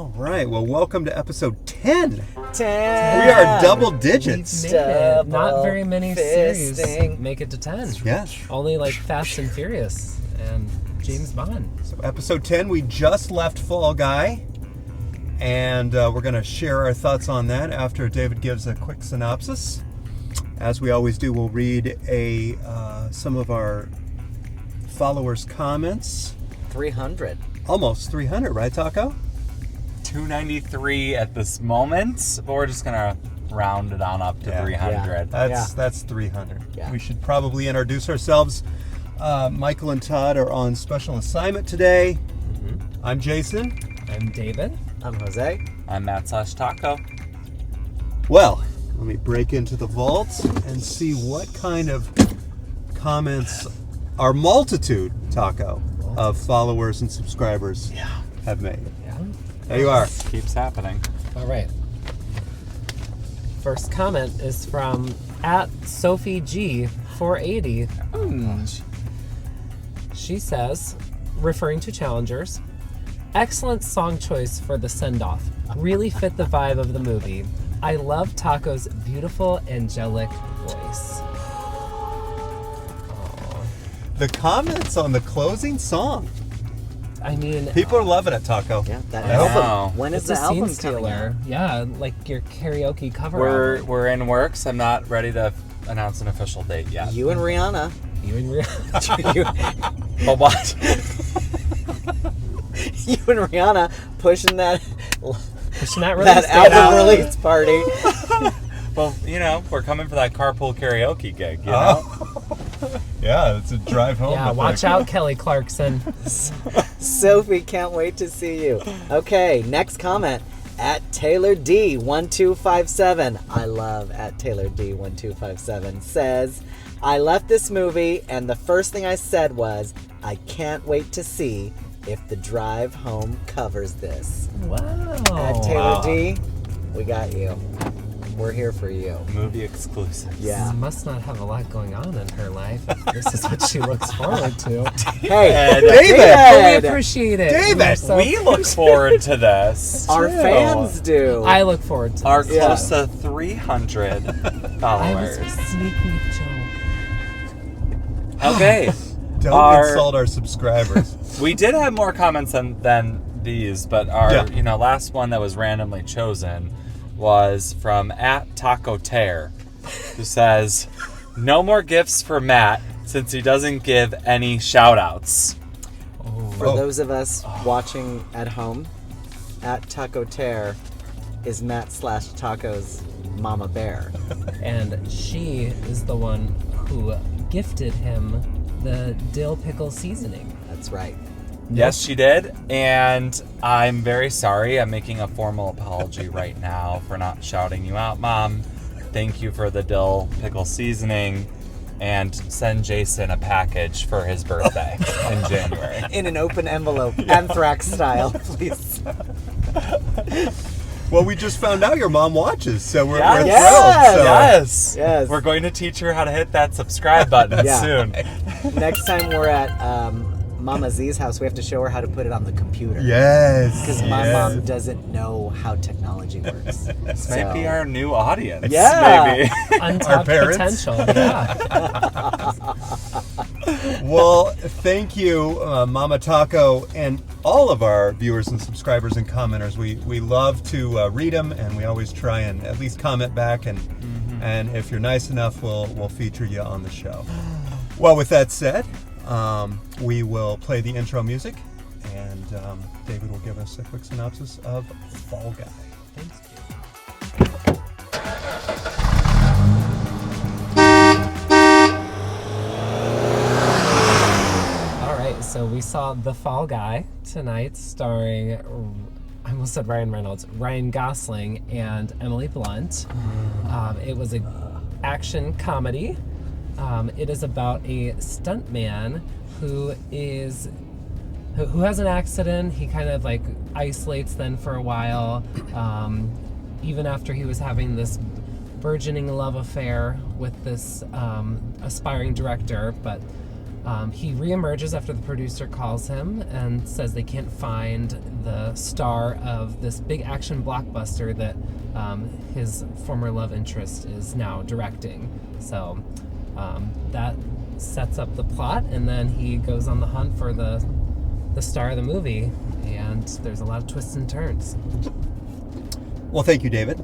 All right. Well, welcome to episode 10. 10. We are double digits. We've made it. Not Double very many fisting. series make it to 10. Yeah. Only like Fast and Furious and James Bond. So episode 10, we just left Fall Guy. And we're going to share our thoughts on that after David gives a quick synopsis. As we always do, we'll read some of our followers' comments. 300. Almost 300, right, Taco? 293 at this moment, but we're just gonna round it on up to 300. That's 300. Yeah. We should probably introduce ourselves. Michael and Todd are on special assignment today. Mm-hmm. I'm Jason. I'm David. I'm Jose. I'm Matt/Taco. Well, let me break into the vault and see what kind of comments our multitude, Taco, of followers and subscribers have made. Yeah. There you are. Keeps happening. All right. First comment is from @SophieG480. She says, referring to challengers, excellent song choice for the send-off. Really fit the vibe of the movie. I love Taco's beautiful, angelic voice. The comments on the closing song. I mean, People are loving it, Taco. Yeah, that I album. know. When is it's the a album scene coming out? stealer. Yeah, like your karaoke cover album. We're in works. I'm not ready to announce an official date yet. You and Rihanna. You and But what? You and Rihanna pushing that pushing that release date album out. release party. Well, we're coming for that carpool karaoke gig, you know? Yeah, it's a drive home. Yeah, watch out, Kelly Clarkson. Sophie, can't wait to see you. Okay, next comment. @TaylorD1257. I love @TaylorD1257. Says, I left this movie and the first thing I said was, I can't wait to see if the drive home covers this. Wow. @TaylorD, we got you. We're here for you. Movie exclusive. Yeah. She must not have a lot going on in her life. This is what she looks forward to. Hey, David! But we appreciate it. David! We're so- We look forward to this. Our too. fans do. I look forward to Our this. close to 300 I followers. was a sneaky joke. Okay. Don't insult our subscribers. We did have more comments than these, but our last one that was randomly chosen was from @TacoTear, who says, no more gifts for Matt since he doesn't give any shout-outs. For those of us watching at home, @TacoTear is Matt/Taco's Mama Bear. And she is the one who gifted him the dill pickle seasoning. That's right. Yes, she did, and I'm very sorry. I'm making a formal apology right now for not shouting you out, Mom. Thank you for the dill pickle seasoning, and send Jason a package for his birthday in January. In an open envelope, anthrax style, please. Well, we just found out your mom watches, so we're Yes. thrilled. So. Yes. Yes. We're going to teach her how to hit that subscribe button Yeah. soon. Next time we're at Mama Z's house, we have to show her how to put it on the computer. Yes. Because my mom doesn't know how technology works. This might be our new audience. Yeah. Maybe. Untapped parents? potential. Yeah. Well, thank you, Mama Taco, and all of our viewers and subscribers and commenters. We love to read them, and we always try and at least comment back. And if you're nice enough, we'll feature you on the show. Well, with that said, we will play the intro music, and David will give us a quick synopsis of Fall Guy. Thanks, Jake. So we saw The Fall Guy tonight, starring, I almost said Ryan Reynolds, Ryan Gosling and Emily Blunt. It was an action comedy. It is about a stuntman who has an accident. He kind of like isolates then for a while, even after he was having this burgeoning love affair with this aspiring director, but He reemerges after the producer calls him and says they can't find the star of this big action blockbuster that his former love interest is now directing. So that sets up the plot, and then he goes on the hunt for the star of the movie, and there's a lot of twists and turns. Well, thank you, David.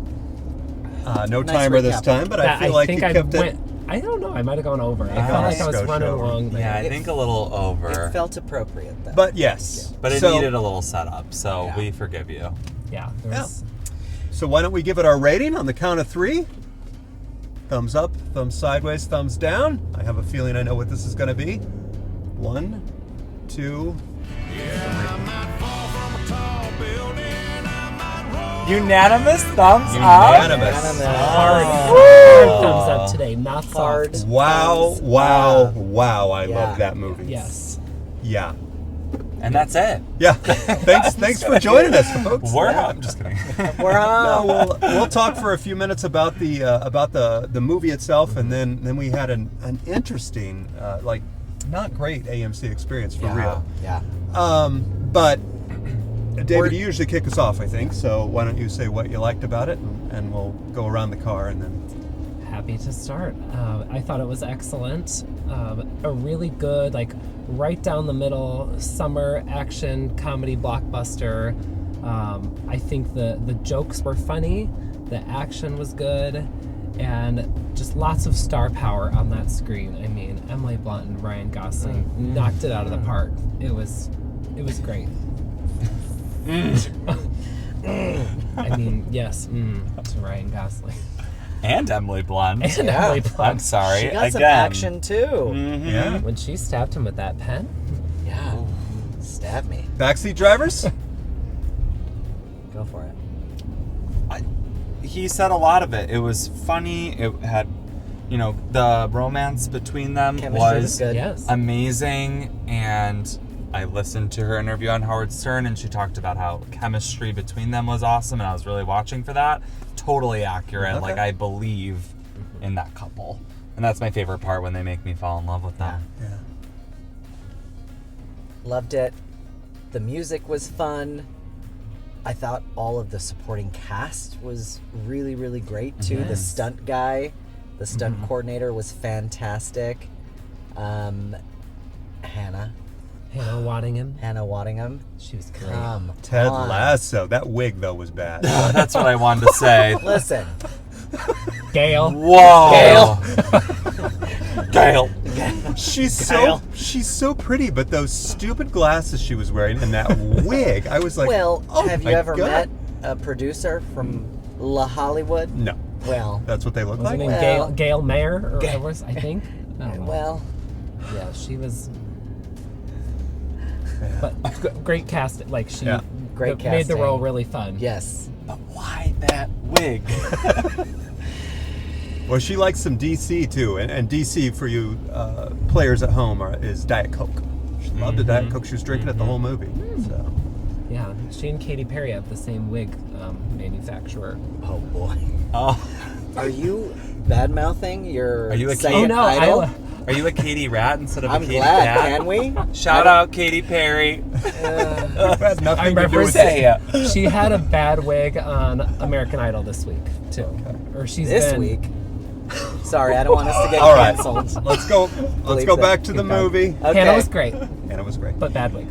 No Nice timer this recap. time, but I feel like you kept it. I don't know. I might have gone over. I Yeah, felt like I was let's go running show. along there. Yeah, I think a little over. It felt appropriate, though. But yes. But it So- needed a little setup, so Yeah. we forgive you. Yeah, there was, So why don't we give it our rating on the count of 3? Thumbs up, thumbs sideways, thumbs down. I have a feeling I know what this is going to be. 1, 2. Unanimous thumbs up. Unanimous. hard, Woo! hard thumbs up today. Not Hard. soft. Wow, Thumbs wow, up. wow. I Yeah. love that movie. Yes. Yeah. And that's it. Yeah. Thanks for joining us, folks. We're I'm just kidding. We're on. No, we'll talk for a few minutes about the movie itself, and then we had an interesting, not great AMC experience for real. Yeah. But David, We're- you usually kick us off, I think. So why don't you say what you liked about it, and we'll go around the car, and then. Happy to start. I thought it was excellent. A really good, right down the middle summer action comedy blockbuster. I think the jokes were funny, the action was good, and just lots of star power on that screen. I mean, Emily Blunt and Ryan Gosling knocked it out of the park. It was great. I mean, yes, to Ryan Gosling. And Emily Blunt. And Yeah. Emily I'm Blunt. sorry. She got Again. some action, too. Mhm. Yeah. When she stabbed him with that pen. Yeah. Stab me. Backseat drivers. Go for it. He said a lot of it. It was funny. It had, the romance between them Chemistry was was good. Yes. amazing. And I listened to her interview on Howard Stern, and she talked about how chemistry between them was awesome, and I was really watching for that. Totally accurate. Okay. Like, I believe in that couple. And that's my favorite part, when they make me fall in love with them. Yeah. Loved it. The music was fun. I thought all of the supporting cast was really, really great too. The Yes. stunt guy, the stunt coordinator was fantastic. Hannah Hannah Waddingham. Waddingham. She was great. Come Ted on. Lasso. That wig though was bad. That's what I wanted to say. Listen, Gail. Whoa. Gail. She's Kyle. so pretty, but those stupid glasses she was wearing and that wig, I was like, well, oh have you my ever God. met a producer from La Hollywood? No, Well, that's what they look Was her like. name Well- Gail Mayer? Or Ga- was, I think? I don't know. well, Yeah, she was. But great cast. She Yeah. Great made the casting. role really fun. yes. But why that wig? Well, she likes some DC too, and DC for you players at home is Diet Coke. She loved the Diet Coke. She was drinking it the whole movie. So Yeah, she and Katy Perry have the same wig manufacturer. Oh boy. Oh, Are you bad mouthing your Are you a second Oh no, idol? are you a Katie Rat instead of I'm a Katie glad. Cat? Can we? Shout out Katy Perry. it had nothing I to do remember with saying- it. She had a bad wig on American Idol this week too. Or she's This been, week. Sorry, I don't want us to get All right, canceled. let's go. Let's Believe go that. back to the Keep going. movie. Okay. Hannah was great, And it was great. but bad wig.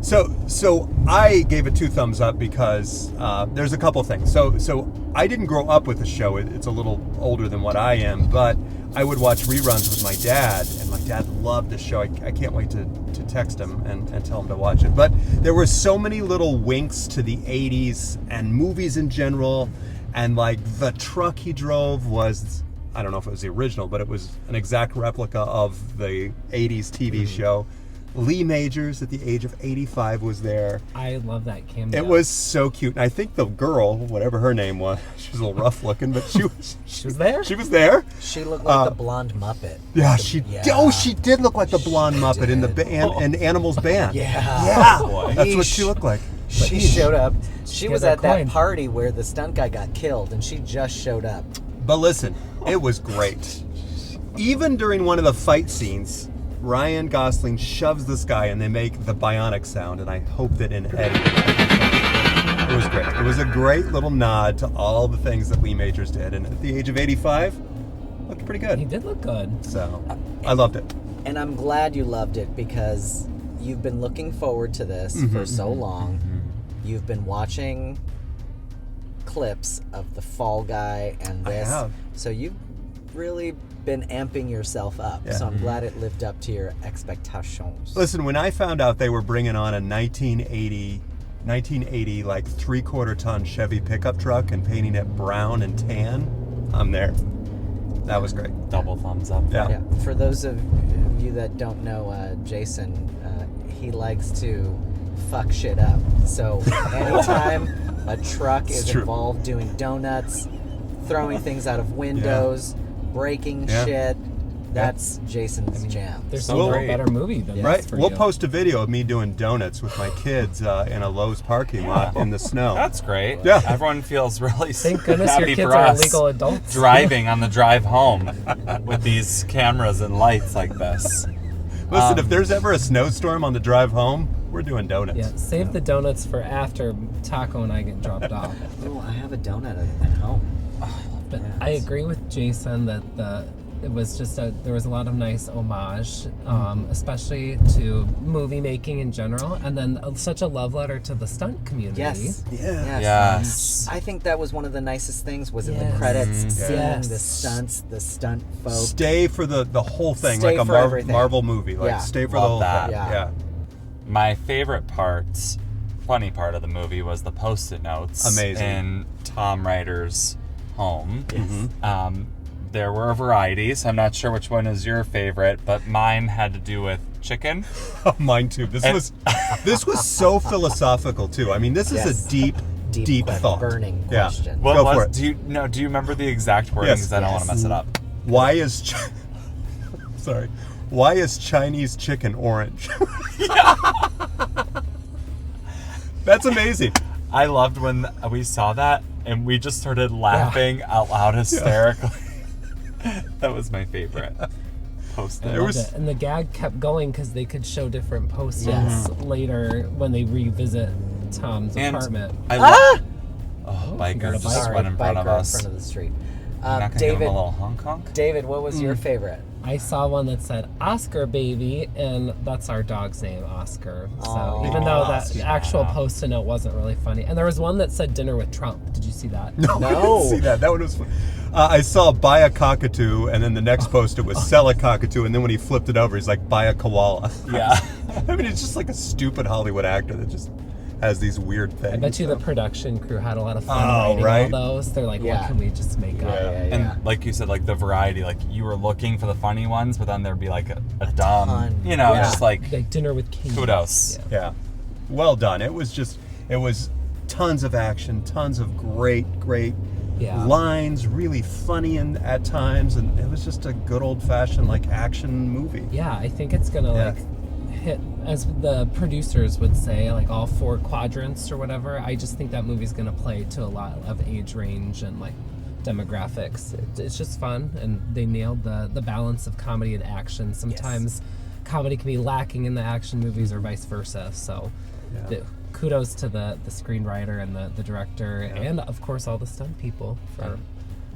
So I gave it 2 thumbs up because there's a couple things. So I didn't grow up with the show. It's a little older than what I am, but I would watch reruns with my dad, and my dad loved the show. I can't wait to text him and tell him to watch it. But there were so many little winks to the 80s and movies in general, and the truck he drove was, I don't know if it was the original, but it was an exact replica of the 80s TV show. Lee Majors at the age of 85 was there. I love that cameo. It was so cute. And I think the girl, whatever her name was, she was a little rough looking, but she was there? She was there. She looked like the blonde Muppet. Yeah, Yeah. she did look like the blonde Muppet in the in Animals Band. Yeah. Yeah. boy. That's what she looked like. She showed up. She was got at that coin. party where the stunt guy got killed, and she just showed up. But listen, it was great. Even during one of the fight scenes, Ryan Gosling shoves this guy and they make the bionic sound, and I hope that in editing it was great. It was a great little nod to all the things that Lee Majors did, and at the age of 85, looked pretty He good. did look good. So I loved it. And I'm glad you loved it because you've been looking forward to this for so long. You've been watching clips of the Fall Guy and I this. have. So you've really been amping yourself up. Yeah. So I'm glad it lived up to your expectations. Listen, when I found out they were bringing on a 1980 like 3/4 ton Chevy pickup truck and painting it brown and tan, I'm there. That was great. Double thumbs up. Yeah. Yeah. For those of you that don't know, Jason, he likes to fuck shit up. So anytime a truck is true. involved doing donuts, throwing things out of windows, breaking Yeah. shit, that's Jason's jam. There's So no great. better movie than Yeah. this Right? for We'll you. post a video of me doing donuts with my kids in a Lowe's parking lot in the snow. That's great. Yeah. Everyone feels really Thank goodness happy your kids for are us legal adults. driving on the drive home with these cameras and lights like this. Listen, if there's ever a snowstorm on the drive home, we're doing donuts. Yeah, save the donuts for after Taco and I get dropped off. Oh, I have a donut at home. But Yeah, I it's- agree with Jason that it was just there was a lot of nice homage, especially to movie making in general, and then such a love letter to the stunt community. Yes. Yeah. Yes. I think that was one of the nicest things was in the Yes. credits, seeing Yes. the stunts, the stunt folk. Stay for the whole thing, Stay like a for everything. Marvel movie. Like, Yeah. stay for Love the whole that. thing. Yeah. Yeah. My favorite part, funny part of the movie, was the post-it notes Amazing. in Tom Ryder's home. Yes. There were varieties. I'm not sure which one is your favorite, but mine had to do with chicken. Mine too. This And- was so philosophical too. I mean, this is Yes. a deep thought. burning Yeah. question. What Go was? for it. Do you remember the exact wording? Yes. Because I don't want to mess it up. Why is sorry? Why is Chinese chicken orange? That's amazing. I loved when we saw that and we just started laughing out loud hysterically. That was my favorite post-it. There Loved was- it. And the gag kept going because they could show different post-its Yes. later when they revisit Tom's And apartment. I love. Oh, got biker a just bike. went in front of biker us. in front of the street. Not gonna give him David, a little honk honk. David, what was your favorite? I saw one that said Oscar baby, and that's our dog's name, Oscar. So Aw. even though that Oscar. actual post-it note wasn't really funny, and there was one that said dinner with Trump. Did you see that? No, I No. didn't see that. That one was fun. I saw buy a cockatoo, and then the next post it was sell a cockatoo, and then when he flipped it over, he's like buy a koala. Yeah. I mean, it's just like a stupid Hollywood actor that just has these weird things. I bet you the production crew had a lot of fun Oh, writing right. all those. They're like, Yeah. what can we just make up? Yeah. And like you said, like the variety, like you were looking for the funny ones, but then there'd be like a dumb, ton. you know, Yeah. just like Like dinner with King. kudos. Yeah. Yeah, well done. It was tons of action, tons of great Yeah. lines, really funny at times, and it was just a good old fashioned like action movie. Yeah, I think it's gonna Yeah. like hit, as the producers would say, like all 4 quadrants or whatever. I just think that movie's gonna play to a lot of age range and like demographics. It's just fun, and they nailed the balance of comedy and action. Sometimes comedy can be lacking in the action movies or vice versa. So Yeah. kudos to the screenwriter and the director, and of course all the stunt people for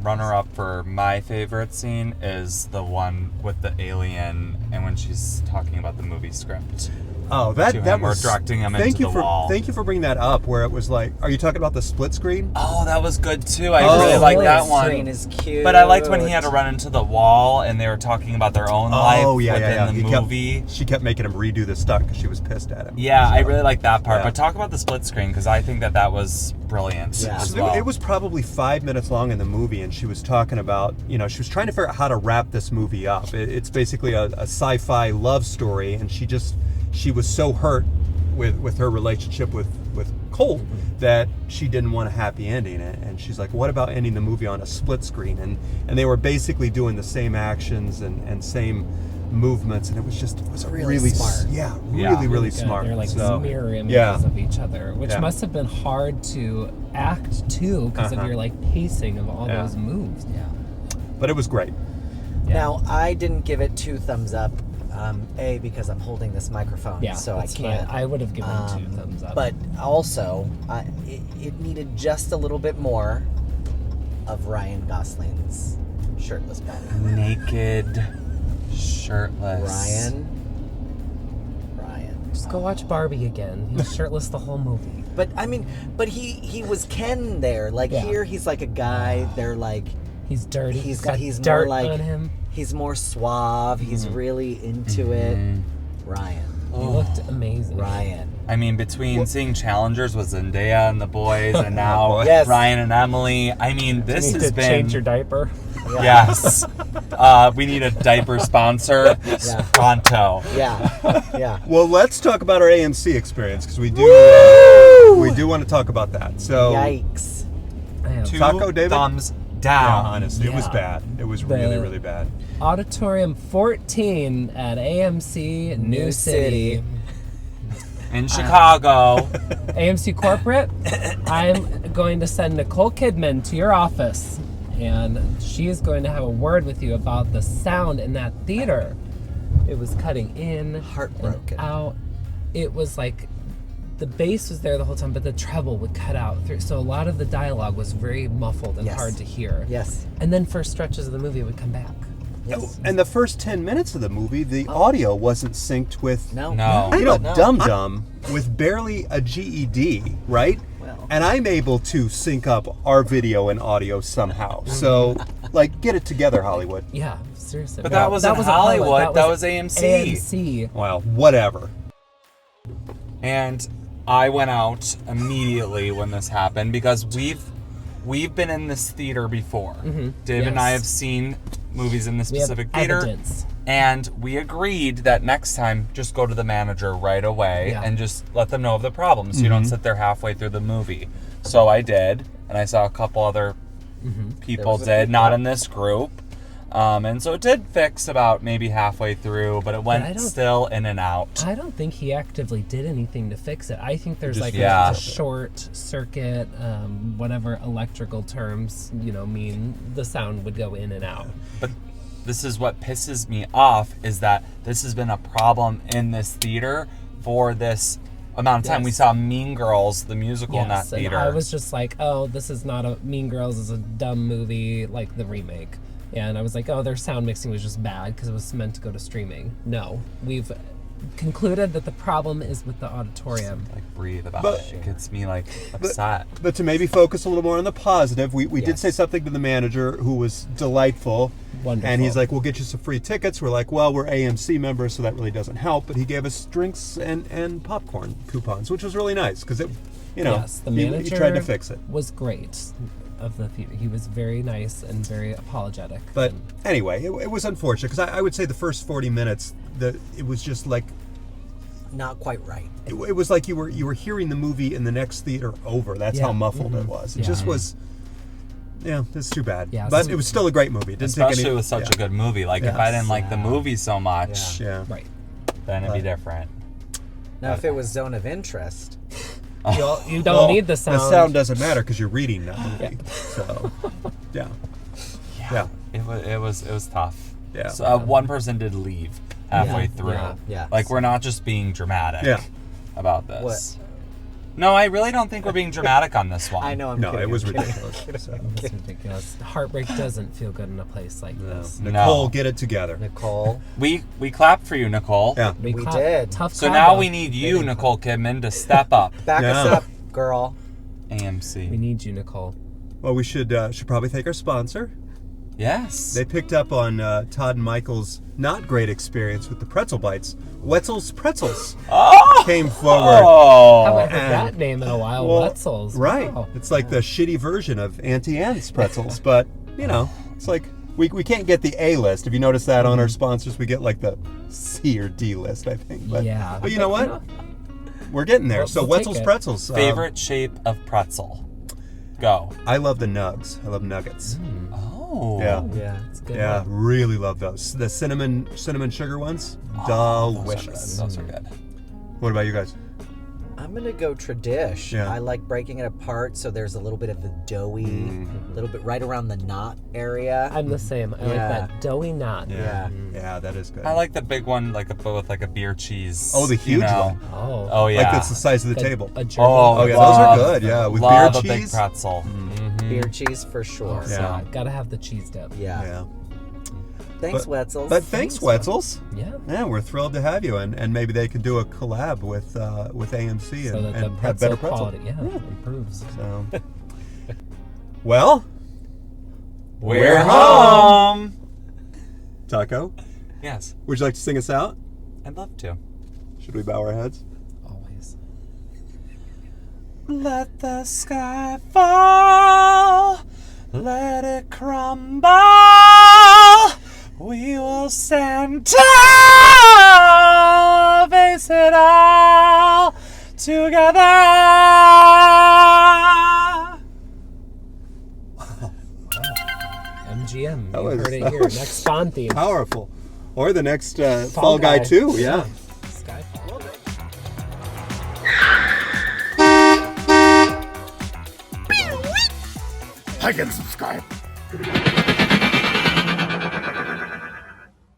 Runner up for my favorite scene is the one with the alien and when she's talking about the movie script. Oh, that To that him or was directing him thank into you the for wall. thank you for bringing that up. Where it was like, are you talking about the split screen? Oh, that was good too. I Oh. really like that Screen one. is cute. But I liked when he had to run into the wall and they were talking about their own life within the He movie. she kept making him redo the stunt because she was pissed at him. Yeah, I So- really like that part. Yeah. But talk about the split screen because I think that was brilliant Yeah. as So well. it was probably 5 minutes long in the movie, and she was talking about, she was trying to figure out how to wrap this movie up. It's basically a sci-fi love story, and she was so hurt with her relationship with Colt that she didn't want a happy ending. And she's like, what about ending the movie on a split screen? And they were basically doing the same actions and same movements, and it was Really smart. Yeah, Yeah. really good. smart. They're like So, mirror images yeah. of each other, which Yeah. must have been hard to act too because of Uh-huh. your like pacing of all Yeah. those moves. Yeah. But it was great. Now, I didn't give it 2 thumbs up. A, because I'm holding this microphone, Yeah, so I that's can't. fine. I would have given 2 thumbs up. But also, it needed just a little bit more of Ryan Gosling's shirtless body. Naked, shirtless. Ryan. just go watch Barbie again. He was shirtless the whole movie. But I mean, he was Ken there. Like Yeah. here, he's like a guy. They're like He's dirty. he's got more dirt like on him. he's more suave. He's really into it. Ryan. He looked amazing. Ryan. I mean, between seeing Challengers with Zendaya and the boys, and now Yes. Ryan and Emily. I mean, You this need has to been. change your diaper. Yes. We need a diaper sponsor. Yeah. Pronto. Yeah. Yeah. Well, let's talk about our AMC experience because we do want to talk about that. So, Yikes. Man. Two Taco, David? thumbs yeah, down. honestly, it was Yeah. bad. It was really, really bad. Auditorium 14 at AMC New New City. City. In Chicago. AMC Corporate, I'm going to send Nicole Kidman to your office, and she is going to have a word with you about the sound in that theater. It was cutting in, Heartbroken. and out. It was like the bass was there the whole time, but the treble would cut out through. So a lot of the dialogue was very muffled and Yes. hard to hear. Yes. And then for stretches of the movie, it would come back. Yes. And the first 10 minutes of the movie, the audio wasn't synced with, No. No. you know, No. Dum Dum with barely a GED, right? Well. And I'm able to sync up our video and audio somehow. So, like, get it together, Hollywood. Yeah, seriously. But that wasn't wasn't Hollywood, that was AMC. AMC. Well, whatever. And I went out immediately when this happened because we've been in this theater before. Dave and I Yes. have seen movies in this We have specific theater. evidence. And we agreed that next time, just go to the manager right away Yeah. and just let them know of the problem so you don't sit there halfway through the movie. So I did, and I saw a couple other people There was a did, not in this group. And so it did fix about maybe halfway through, but it I went don't- still in and out. I don't think he actively did anything to fix it. I think there's Just like Yeah. a short circuit, whatever electrical terms, mean the sound would go in and out. But this is what pisses me off is that this has been a problem in this theater for this amount of time. Yes. We saw Mean Girls, the musical in that Yes, and theater. I was just like, oh, this is not a Mean Girls is a dumb movie like the remake. And I was like, oh, their sound mixing was just bad because it was meant to go to streaming. No, we've concluded that the problem is with the auditorium. like breathe about But- it. It gets me like upset. But to maybe focus a little more on the positive, we did Yes. say something to the manager who was delightful. Wonderful. And he's like, we'll get you some free tickets. We're like, well, we're AMC members, so that really doesn't help. But he gave us drinks and popcorn coupons, which was really nice because it, Yes, the he manager tried to fix it. was great of the theater. He was very nice and very apologetic. But anyway, it was unfortunate because I would say the first 40 minutes, it was just like, Not quite right. it was like you were hearing the movie in the next theater over. That's Yeah. how muffled it was. It Yeah. just was, it's too bad. Yeah, But so- it was still a great movie. It didn't take Especially any, with such yeah. a good movie. Like if I didn't like the Yeah. movie so much, Yeah. right. then it'd be different. Now, if it was Zone of Interest, You don't Well, need the sound. The sound doesn't matter because you're reading that movie. So, yeah. Yeah. It was tough. Yeah. So, one person did leave halfway Yeah. through. Yeah. Like we're not just being dramatic Yeah. about this. What? No, I really don't think we're being dramatic on this one. I know I'm No, kidding. it was I'm kidding. ridiculous. So, It's ridiculous. Heartbreak doesn't feel good in a place like this. Nicole, get it together. Nicole, We clapped for you, Nicole. Yeah. we caught did. Tough So crowd, now though. we need you, Nicole Kidman, to step up. Back us Yeah. up, girl. We AMC. need you, Nicole. Well, we should probably thank our sponsor. Yes. They picked up on Todd and Michael's not great experience with the pretzel bites. Wetzel's Pretzels came forward. Oh. Haven't heard and- that name in a while. Well, Wetzel's. Right. Wow. It's like the shitty version of Auntie Anne's pretzels, but it's like we can't get the A list. If you notice that on our sponsors, we get like the C or D list, I think. But, Yeah. But you know what? We're getting there. We'll- So we'll take Wetzel's it. Pretzels. Favorite shape of pretzel? Go. I love the nugs. I love nuggets. Oh. Yeah. Yeah. It's good. Yeah, really love those. The cinnamon sugar ones, delicious. Those are good. What about you guys? I'm gonna go tradish. Yeah. I like breaking it apart so there's a little bit of the doughy, little bit right around the knot area. I'm the same. I like Yeah. that doughy knot. Yeah. Yeah, that is good. I like the big one, like with like a beer cheese. Oh, the huge you know? one. Oh. Oh yeah. Like that's the size of the table. A German. Oh, yeah, love- those are good. Yeah, with love beer a big cheese. pretzel. Beer cheese for sure. So Yeah. gotta have the cheese dip. Yeah. Yeah. Thanks, But- Wetzels. But thanks, Wetzels. Yeah. Yeah, we're thrilled to have you, and maybe they could do a collab with AMC So and, that the and have pretzel better pretzel. quality, improves. So, well, We're home. Taco, Yes, would you like to sing us out? I'd love to. Should we bow our heads? Always. Let the sky fall, let it crumble. We will stand tall, face it all together. MGM. That You was- heard it that here. was- Next Bond theme. Powerful. Or the next Fall Guy Guy. 2, yeah. Skyfall. Like and subscribe.